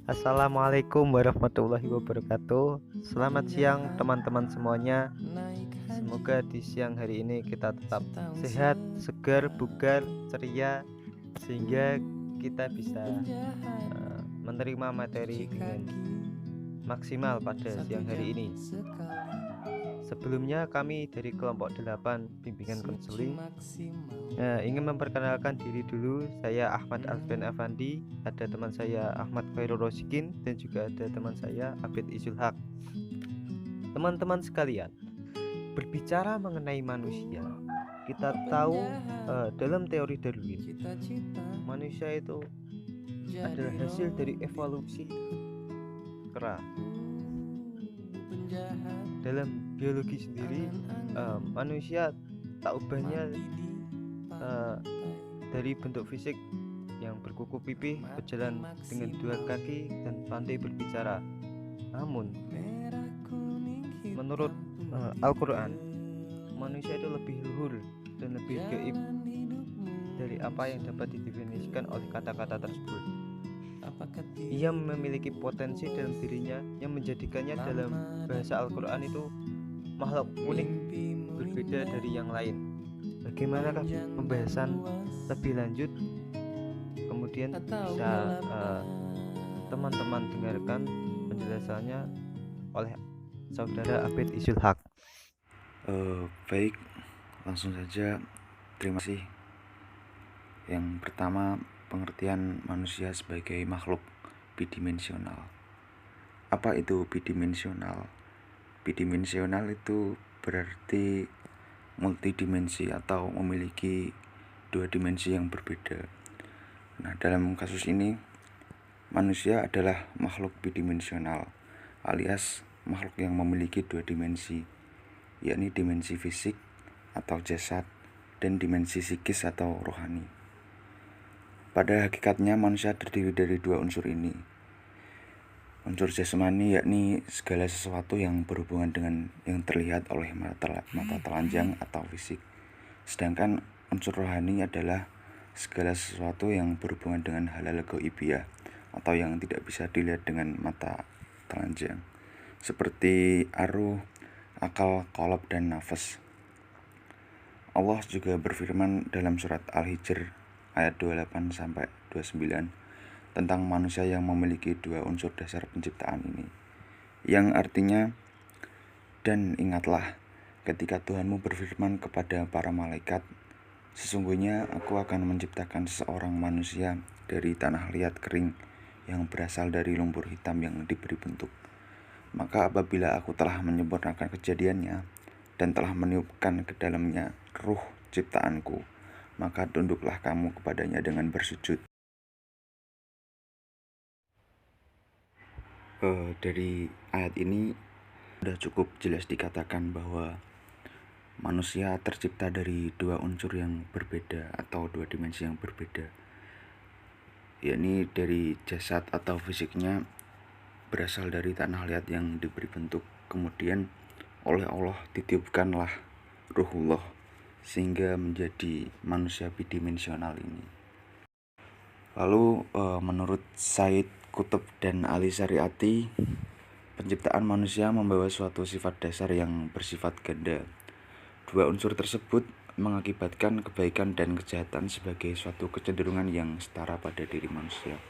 Assalamualaikum warahmatullahi wabarakatuh. Selamat siang teman-teman semuanya. Semoga di siang hari ini kita tetap sehat, segar, bugar, ceria, sehingga kita bisa menerima materi dengan maksimal pada siang hari ini. Sebelumnya kami dari kelompok 8 bimbingan konseling ingin memperkenalkan diri dulu. Saya Ahmad Alfian Afandi, ada teman saya Ahmad Khairul Rosikin, dan juga ada teman saya Abid Izul Haq. Teman-teman sekalian, berbicara mengenai manusia, kita tahu dalam teori Darwin, manusia itu adalah hasil dari evolusi kera. Dalam biologi sendiri, manusia tak ubahnya dari bentuk fisik yang berkuku pipih, berjalan dengan 2 kaki, dan pandai berbicara. Namun, menurut Al-Quran, manusia itu lebih luhur dan lebih gaib dari apa yang dapat didefinisikan oleh kata-kata tersebut. Ia memiliki potensi dalam dirinya yang menjadikannya dalam bahasa Al-Quran itu makhluk unik, berbeda dari yang lain. Bagaimanakah pembahasan lebih lanjut? Kemudian bisa teman-teman dengarkan penjelasannya oleh saudara Abid Izul Haq. Baik, langsung saja. Terima kasih. Yang pertama, pengertian manusia sebagai makhluk bidimensional. Apa itu bidimensional? Bidimensional itu berarti multidimensi atau memiliki 2 dimensi yang berbeda. Nah, dalam kasus ini manusia adalah makhluk bidimensional, alias makhluk yang memiliki 2 dimensi, yakni dimensi fisik atau jasad dan dimensi psikis atau rohani. Pada hakikatnya manusia terdiri dari 2 unsur ini. Unsur jasmani yakni segala sesuatu yang berhubungan dengan yang terlihat oleh mata telanjang atau fisik. Sedangkan unsur rohani adalah segala sesuatu yang berhubungan dengan hal-hal gaibiyah atau yang tidak bisa dilihat dengan mata telanjang, seperti arwah, akal, qalb, dan nafas. Allah juga berfirman dalam surat Al-Hijr ayat 28-29 tentang manusia yang memiliki 2 unsur dasar penciptaan ini, yang artinya, dan ingatlah ketika Tuhanmu berfirman kepada para malaikat, sesungguhnya aku akan menciptakan seseorang manusia dari tanah liat kering yang berasal dari lumpur hitam yang diberi bentuk. Maka apabila aku telah menyempurnakan kejadiannya dan telah meniupkan ke dalamnya ruh ciptaanku, maka tunduklah kamu kepadanya dengan bersujud. Dari ayat ini sudah cukup jelas dikatakan bahwa manusia tercipta dari 2 unsur yang berbeda atau 2 dimensi yang berbeda, yakni dari jasad atau fisiknya berasal dari tanah liat yang diberi bentuk, kemudian oleh Allah ditiupkanlah ruhullah sehingga menjadi manusia bidimensional ini. Lalu menurut Said Qutb dan Ali Syariati, penciptaan manusia membawa suatu sifat dasar yang bersifat ganda. 2 unsur tersebut mengakibatkan kebaikan dan kejahatan sebagai suatu kecenderungan yang setara pada diri manusia.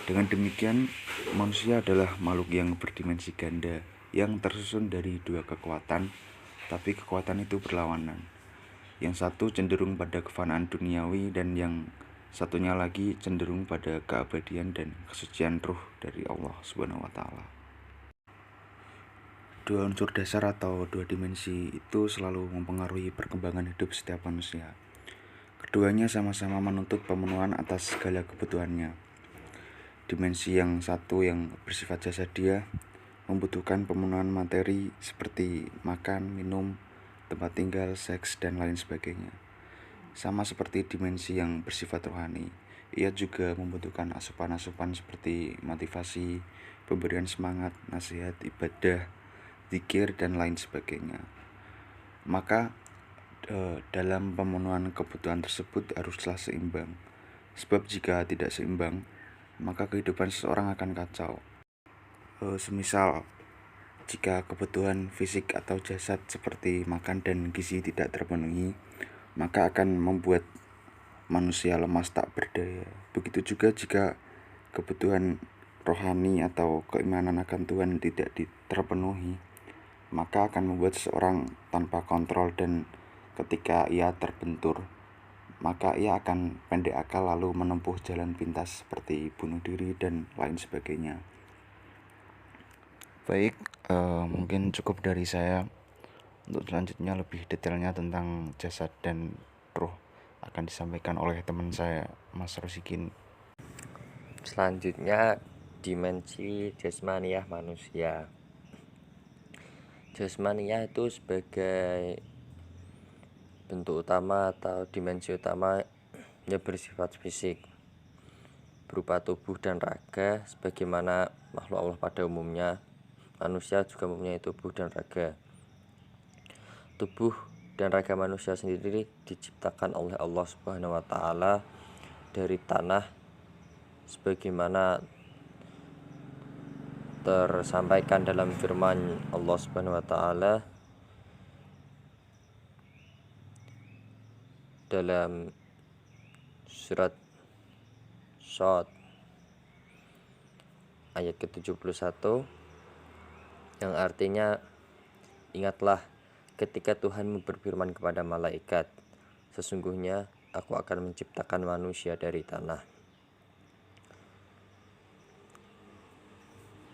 Dengan demikian, manusia adalah makhluk yang berdimensi ganda yang tersusun dari 2 kekuatan, tapi kekuatan itu berlawanan. Yang satu cenderung pada kefanaan duniawi dan yang satunya lagi cenderung pada keabadian dan kesucian ruh dari Allah SWT. 2 unsur dasar atau 2 dimensi itu selalu mempengaruhi perkembangan hidup setiap manusia. Keduanya sama-sama menuntut pemenuhan atas segala kebutuhannya. Dimensi yang satu yang bersifat jasadiah membutuhkan pemenuhan materi seperti makan, minum, tempat tinggal, seks, dan lain sebagainya. Sama seperti dimensi yang bersifat rohani, ia juga membutuhkan asupan-asupan seperti motivasi, pemberian semangat, nasihat, ibadah, zikir, dan lain sebagainya. Maka dalam pemenuhan kebutuhan tersebut haruslah seimbang. Sebab jika tidak seimbang, maka kehidupan seseorang akan kacau. Semisal jika kebutuhan fisik atau jasad seperti makan dan gizi tidak terpenuhi, maka akan membuat manusia lemas tak berdaya. Begitu juga jika kebutuhan rohani atau keimanan akan Tuhan tidak terpenuhi, maka akan membuat seseorang tanpa kontrol, dan ketika ia terbentur, maka ia akan pendek akal lalu menempuh jalan pintas seperti bunuh diri dan lain sebagainya. Baik, mungkin cukup dari saya. Untuk selanjutnya lebih detailnya tentang jasad dan roh akan disampaikan oleh teman saya, Mas Rosikin. Selanjutnya, dimensi jasmaniah manusia. Jasmaniah itu sebagai bentuk utama atau dimensi utama yang bersifat fisik, berupa tubuh dan raga. Sebagaimana makhluk Allah pada umumnya, manusia juga mempunyai tubuh dan raga. Tubuh dan raga manusia sendiri diciptakan oleh Allah Subhanahu wa Ta'ala dari tanah, sebagaimana tersampaikan dalam firman Allah Subhanahu wa Ta'ala dalam surat Shad ayat ke-71, yang artinya, ingatlah ketika Tuhan berfirman kepada malaikat, sesungguhnya aku akan menciptakan manusia dari tanah.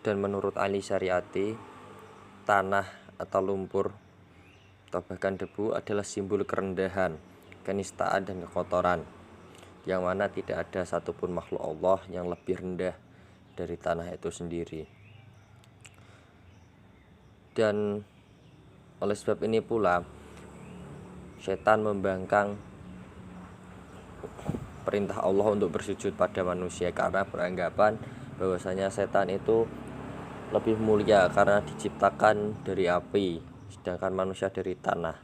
Dan menurut Ali Syariati, tanah atau lumpur atau bahkan debu adalah simbol kerendahan, kenistaan dan kekotoran, yang mana tidak ada satupun makhluk Allah yang lebih rendah dari tanah itu sendiri. Dan oleh sebab ini pula setan membangkang perintah Allah untuk bersujud pada manusia, karena beranggapan bahwasanya setan itu lebih mulia karena diciptakan dari api, sedangkan manusia dari tanah.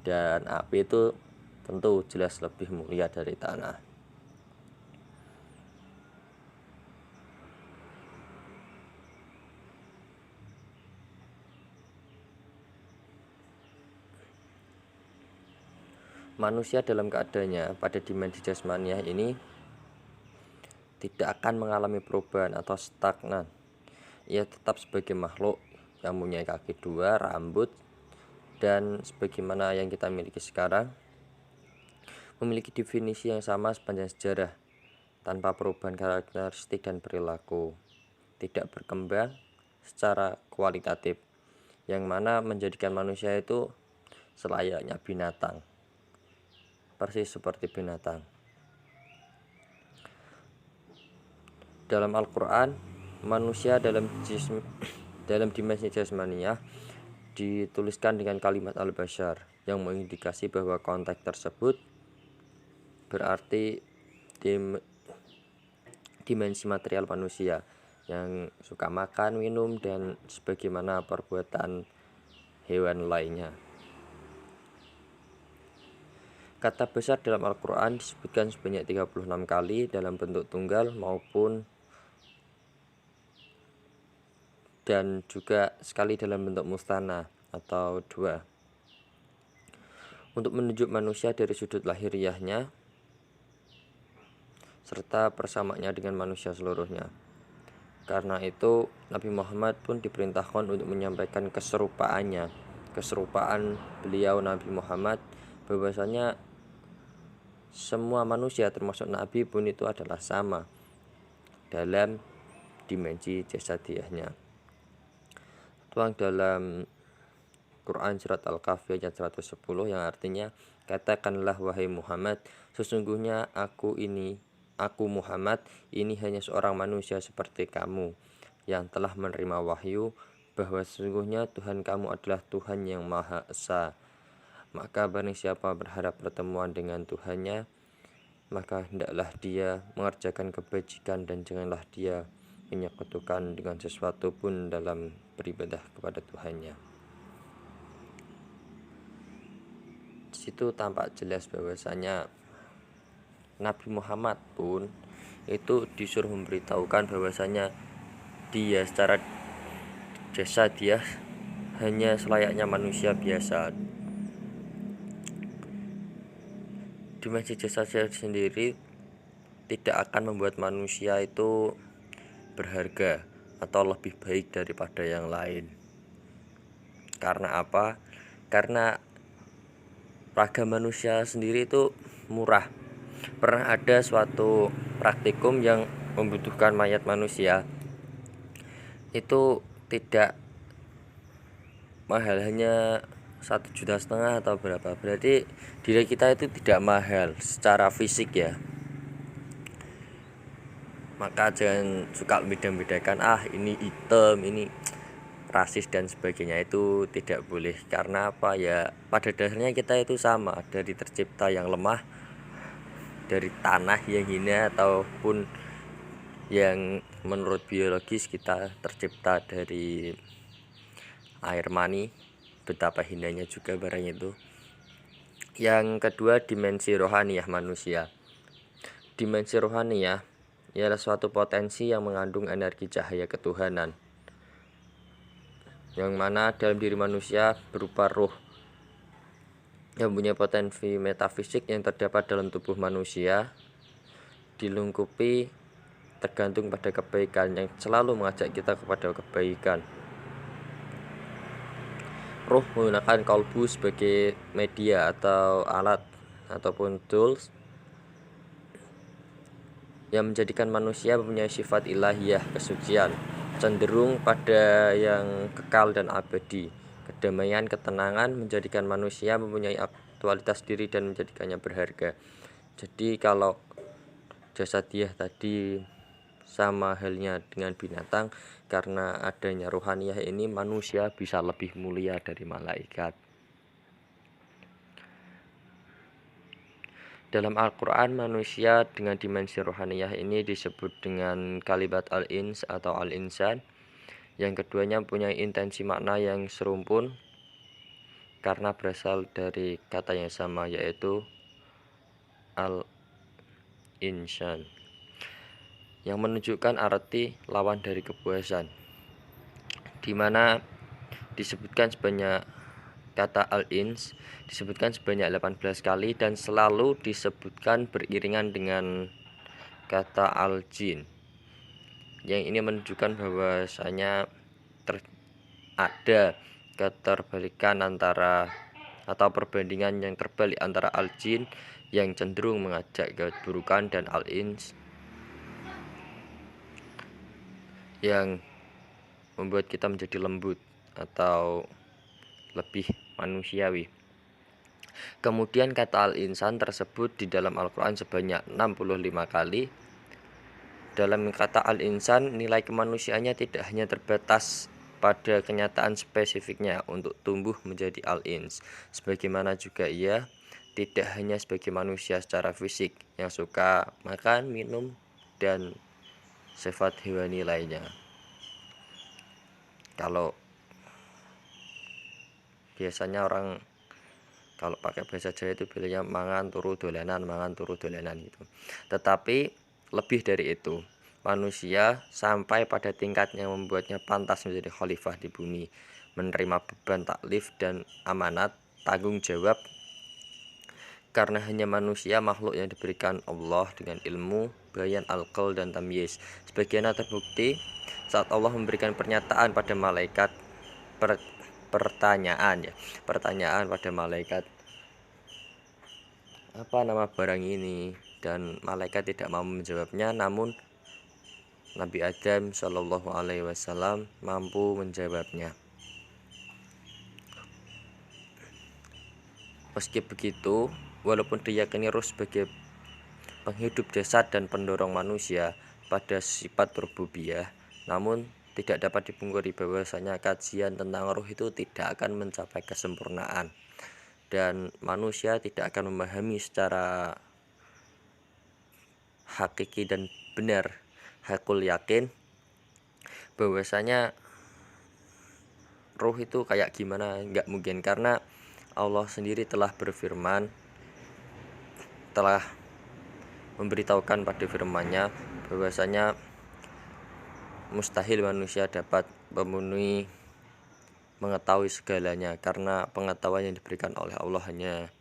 Dan api itu tentu jelas lebih mulia dari tanah. Manusia dalam keadaannya pada dimensi jasmaniah ini tidak akan mengalami perubahan atau stagnan. Ia tetap sebagai makhluk yang mempunyai kaki dua, rambut, dan sebagaimana yang kita miliki sekarang, memiliki definisi yang sama sepanjang sejarah, tanpa perubahan karakteristik dan perilaku, tidak berkembang secara kualitatif, yang mana menjadikan manusia itu selayaknya binatang, persis seperti binatang. Dalam Al-Quran, manusia dalam dimensi jasmaniah dituliskan dengan kalimat al-bashar, yang mengindikasi bahwa konteks tersebut berarti dimensi material manusia yang suka makan, minum, dan sebagaimana perbuatan hewan lainnya. Kata besar dalam Al-Quran disebutkan sebanyak 36 kali dalam bentuk tunggal maupun dan juga sekali dalam bentuk mustana atau dua, untuk menunjuk manusia dari sudut lahiriahnya serta persamaannya dengan manusia seluruhnya. Karena itu Nabi Muhammad pun diperintahkan untuk menyampaikan keserupaan beliau Nabi Muhammad, bahwasanya semua manusia termasuk Nabi pun itu adalah sama dalam dimensi jasadiahnya. Tuang dalam Quran surat Al-Kahfi ayat 110, yang artinya, katakanlah wahai Muhammad, sesungguhnya aku Muhammad ini hanya seorang manusia seperti kamu yang telah menerima wahyu bahwa sesungguhnya Tuhan kamu adalah Tuhan yang Maha Esa. Maka barang siapa berharap pertemuan dengan Tuhannya, maka hendaklah dia mengerjakan kebajikan dan janganlah dia menyekutukan dengan sesuatu pun dalam beribadah kepada Tuhannya. Di situ tampak jelas bahwasanya Nabi Muhammad pun itu disuruh memberitahukan bahwasanya dia secara jasad dia hanya selayaknya manusia biasa. Dimensi jasad sendiri tidak akan membuat manusia itu berharga atau lebih baik daripada yang lain. Karena apa? Karena raga manusia sendiri itu murah. Pernah ada suatu praktikum yang membutuhkan mayat manusia, itu tidak mahal, hanya 1,5 juta atau berapa. Berarti diri kita itu tidak mahal secara fisik ya. Maka jangan suka beda-bedakan, ini hitam, ini rasis dan sebagainya, itu tidak boleh. Karena apa ya, pada dasarnya kita itu sama, dari tercipta yang lemah, dari tanah yang hina, ataupun yang menurut biologis kita tercipta dari air mani, betapa hinanya juga barang itu. Yang kedua, dimensi rohaniyah manusia. Dimensi rohaniyah ialah suatu potensi yang mengandung energi cahaya ketuhanan, yang mana dalam diri manusia berupa ruh yang punya potensi metafisik yang terdapat dalam tubuh manusia, dilengkapi tergantung pada kebaikan, yang selalu mengajak kita kepada kebaikan. Ruh menggunakan kalbu sebagai media atau alat ataupun tools yang menjadikan manusia mempunyai sifat ilahiyah, kesucian, cenderung pada yang kekal dan abadi. Kedamaian, ketenangan menjadikan manusia mempunyai aktualitas diri dan menjadikannya berharga. Jadi kalau jasadiah tadi sama halnya dengan binatang, karena adanya rohaniyah ini manusia bisa lebih mulia dari malaikat. Dalam Al-Quran, manusia dengan dimensi rohaniyah ini disebut dengan kalimat al-ins atau al-insan. Yang keduanya punya intensi makna yang serumpun karena berasal dari kata yang sama, yaitu al-insan, yang menunjukkan arti lawan dari kepuasan, di mana disebutkan sebanyak kata al-ins disebutkan sebanyak 18 kali dan selalu disebutkan beriringan dengan kata al-jin. Yang ini menunjukkan bahwasanya ada keterbalikan antara atau perbandingan yang terbalik antara al-jin yang cenderung mengajak keburukan dan al-ins yang membuat kita menjadi lembut atau lebih manusiawi. Kemudian kata al-insan tersebut di dalam Al-Quran sebanyak 65 kali. Dalam kata al-insan, nilai kemanusiaannya tidak hanya terbatas pada kenyataan spesifiknya untuk tumbuh menjadi al-ins, sebagaimana juga ia tidak hanya sebagai manusia secara fisik yang suka makan, minum, dan sifat hewani lainnya. Kalau biasanya orang kalau pakai bahasa Jawa itu bilangnya mangan turu dolanan gitu. Tetapi lebih dari itu, manusia sampai pada tingkat yang membuatnya pantas menjadi khalifah di bumi, menerima beban taklif dan amanat tanggung jawab, karena hanya manusia makhluk yang diberikan Allah dengan ilmu, bayan, al-qal, dan tamyiz. Sebagaimana terbukti saat Allah memberikan pernyataan pada malaikat, pertanyaan pada malaikat, apa nama barang ini, dan malaikat tidak mau menjawabnya, namun Nabi Adam Shallallahu Alaihi Wasallam mampu menjawabnya. Meski begitu, walaupun diyakini ruh sebagai penghidup jasad dan pendorong manusia pada sifat rububiyah, namun tidak dapat dipungkiri bahwasanya kajian tentang ruh itu tidak akan mencapai kesempurnaan, dan manusia tidak akan memahami secara hakiki dan benar, hakul yakin, bahwasanya ruh itu kayak gimana. Nggak mungkin, karena Allah sendiri telah berfirman, telah memberitahukan pada firman-Nya bahwasanya mustahil manusia dapat memenuhi mengetahui segalanya, karena pengetahuan yang diberikan oleh Allah hanya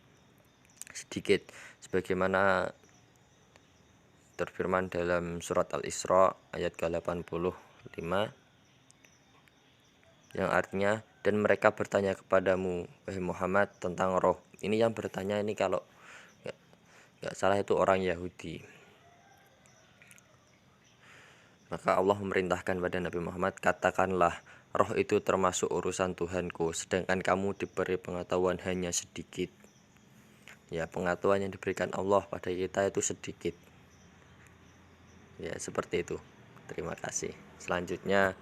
sedikit, sebagaimana terfirman dalam surat Al-Isra ayat ke-85 yang artinya, dan mereka bertanya kepadamu wahai Muhammad tentang roh. Ini yang bertanya ini kalau nggak salah itu orang Yahudi. Maka Allah memerintahkan pada Nabi Muhammad, katakanlah roh itu termasuk urusan Tuhanku, sedangkan kamu diberi pengetahuan hanya sedikit. Ya, pengetahuan yang diberikan Allah pada kita itu sedikit. Ya, seperti itu. Terima kasih. Selanjutnya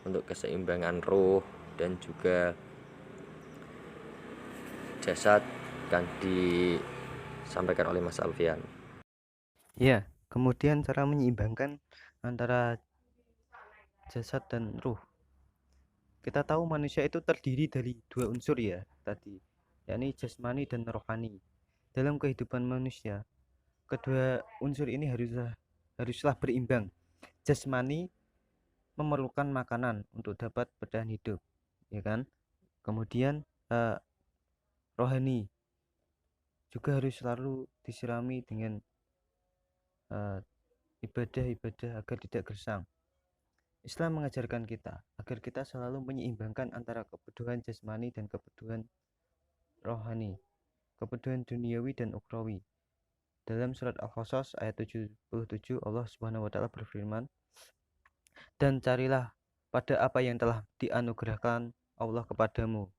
untuk keseimbangan roh dan juga jasad akan disampaikan oleh Mas Alfian. Ya, kemudian cara menyeimbangkan antara jasad dan ruh. Kita tahu manusia itu terdiri dari dua unsur ya tadi, yakni jasmani dan rohani. Dalam kehidupan manusia, kedua unsur ini haruslah berimbang. Jasmani memerlukan makanan untuk dapat bertahan hidup, ya kan? Kemudian rohani juga harus selalu disirami dengan ibadah-ibadah agar tidak gersang. Islam mengajarkan kita agar kita selalu menyeimbangkan antara kebutuhan jasmani dan kebutuhan rohani, kebutuhan duniawi dan ukhrawi. Dalam surat Al-Qasas ayat 77 Allah Subhanahu wa taala berfirman, "Dan carilah pada apa yang telah dianugerahkan Allah kepadamu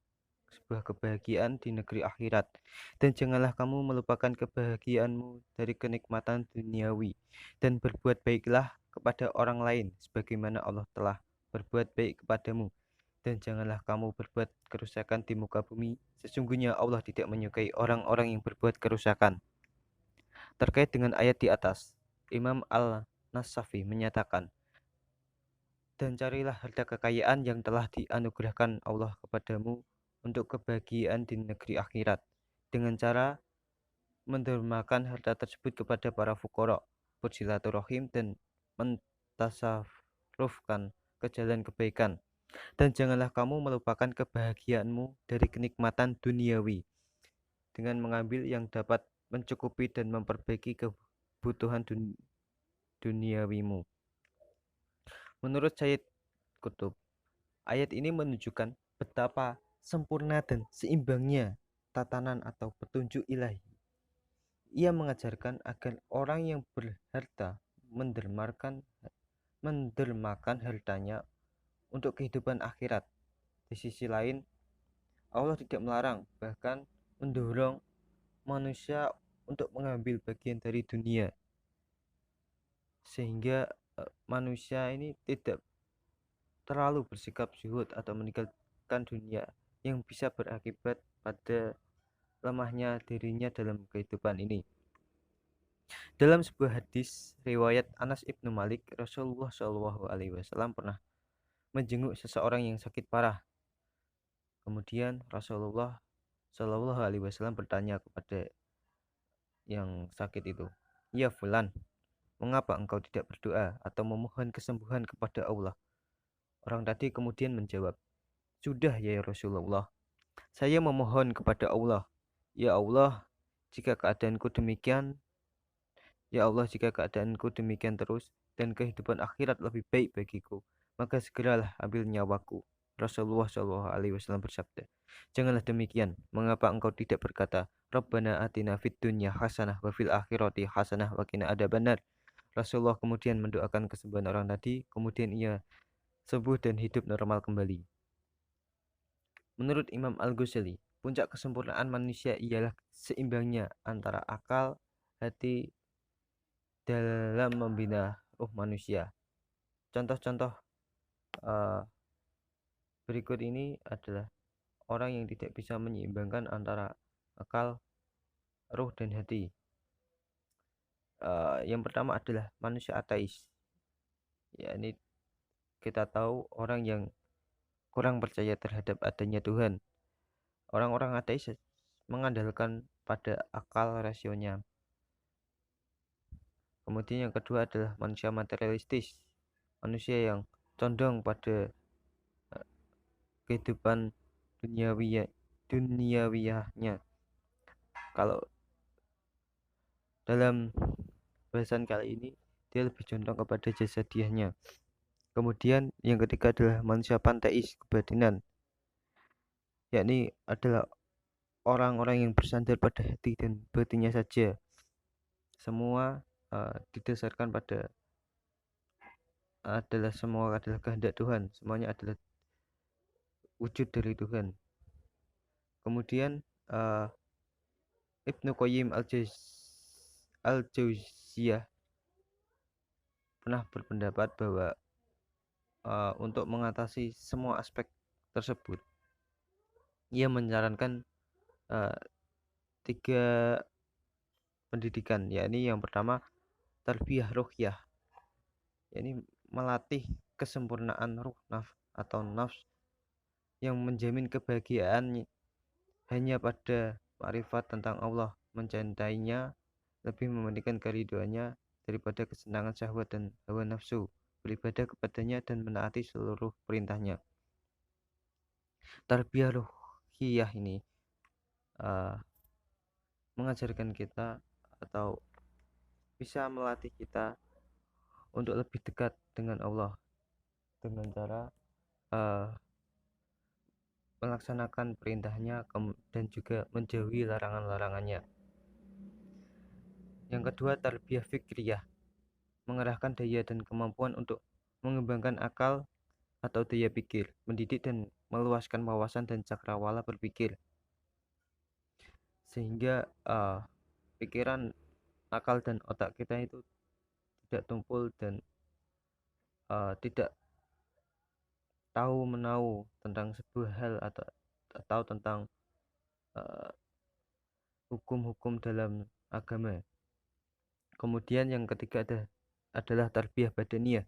sebuah kebahagiaan di negeri akhirat, dan janganlah kamu melupakan kebahagiaanmu dari kenikmatan duniawi, dan berbuat baiklah kepada orang lain sebagaimana Allah telah berbuat baik kepadamu, dan janganlah kamu berbuat kerusakan di muka bumi, sesungguhnya Allah tidak menyukai orang-orang yang berbuat kerusakan." Terkait dengan ayat di atas, Imam Al-Nasafi menyatakan, "Dan carilah harta kekayaan yang telah dianugerahkan Allah kepadamu untuk kebahagiaan di negeri akhirat, dengan cara mendermakan harta tersebut kepada para fuqara, bersilaturahim, dan mentasarrufkan ke jalan kebaikan. Dan janganlah kamu melupakan kebahagiaanmu dari kenikmatan duniawi dengan mengambil yang dapat mencukupi dan memperbaiki kebutuhan duniawimu." Menurut Sayyid Qutb, ayat ini menunjukkan betapa sempurna dan seimbangnya tatanan atau petunjuk ilahi. Ia mengajarkan agar orang yang berharta mendermakan hartanya untuk kehidupan akhirat. Di sisi lain, Allah tidak melarang, bahkan mendorong manusia untuk mengambil bagian dari dunia, sehingga manusia ini tidak terlalu bersikap zuhud atau meninggalkan dunia yang bisa berakibat pada lemahnya dirinya dalam kehidupan ini. Dalam sebuah hadis riwayat Anas ibnu Malik, Rasulullah SAW pernah menjenguk seseorang yang sakit parah. Kemudian Rasulullah SAW bertanya kepada yang sakit itu, "Ya fulan, mengapa engkau tidak berdoa atau memohon kesembuhan kepada Allah?" Orang tadi kemudian menjawab, "Sudah ya Rasulullah, saya memohon kepada Allah. Ya Allah, jika keadaanku demikian, ya Allah, jika keadaanku demikian terus dan kehidupan akhirat lebih baik bagiku, maka segeralah ambil nyawaku." Rasulullah SAW bersabda, "Janganlah demikian. Mengapa engkau tidak berkata, Rabbana atina fid dunya hasanah wa fil akhirati hasanah wa qina adzabannar?" Rasulullah kemudian mendoakan kesembuhan orang tadi, kemudian ia sembuh dan hidup normal kembali. Menurut Imam Al-Ghazali, puncak kesempurnaan manusia ialah seimbangnya antara akal, hati dalam membina ruh manusia. Contoh-contoh berikut ini adalah orang yang tidak bisa menyeimbangkan antara akal, ruh, dan hati. Yang pertama adalah manusia ateis. Ini kita tahu orang yang kurang percaya terhadap adanya Tuhan. Orang-orang ateis mengandalkan pada akal rasionalnya. Kemudian yang kedua adalah manusia materialistis, manusia yang condong pada kehidupan duniawiyahnya. Kalau dalam bahasan kali ini dia lebih condong kepada jasadiahnya. Kemudian yang ketiga adalah manusia panteis, kebatinan, yakni adalah orang-orang yang bersandar pada hati dan batinnya saja. Semua didasarkan pada semua adalah kehendak Tuhan, semuanya adalah wujud dari Tuhan. Kemudian Ibnu Qayyim al-Jauziyah pernah berpendapat bahwa untuk mengatasi semua aspek tersebut, ia menyarankan 3 pendidikan, yakni yang pertama tarbiyah ruhiyah, yakni melatih kesempurnaan ruh atau nafs yang menjamin kebahagiaan hanya pada makrifat tentang Allah, mencintainya, lebih mementingkan keridhoannya daripada kesenangan syahwat dan hawa nafsu, beribadah kepadanya dan menaati seluruh perintahnya. Tarbiyah ruhiyah ini mengajarkan kita atau bisa melatih kita untuk lebih dekat dengan Allah dengan cara melaksanakan perintahnya dan juga menjauhi larangan-larangannya. Yang kedua tarbiyah fikriyah, mengerahkan daya dan kemampuan untuk mengembangkan akal atau daya pikir, mendidik dan meluaskan wawasan dan cakrawala berpikir, sehingga pikiran, akal dan otak kita itu tidak tumpul dan tidak tahu menau tentang sebuah hal atau tentang hukum-hukum dalam agama. Kemudian yang ketiga adalah tarbiyah badaniyah,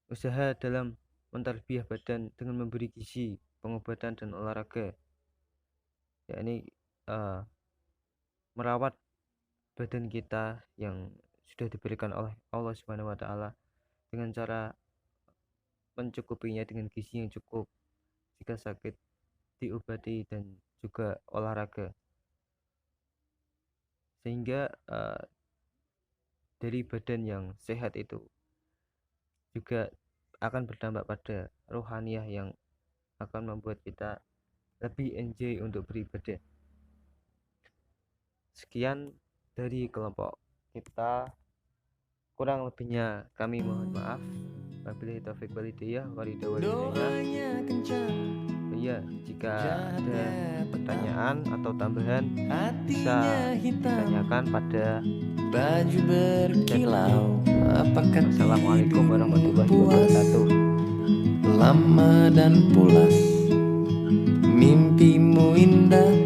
usaha dalam mentarbiyah badan dengan memberi gizi, pengobatan dan olahraga, yakni merawat badan kita yang sudah diberikan oleh Allah Subhanahu wa taala dengan cara mencukupinya dengan gizi yang cukup, jika sakit diobati dan juga olahraga, sehingga dari badan yang sehat itu juga akan berdampak pada rohaniyah yang akan membuat kita lebih enjoy untuk beribadah. Sekian dari kelompok kita, kurang lebihnya kami mohon maaf. Wabillahi taufiq wal hidayah, ya, jika ada pertanyaan atau tambahan bisa ditanyakan pada baju berkilau. Apakah Assalamualaikum warahmatullahi wabarakatuh. Lama dan pulas, mimpimu indah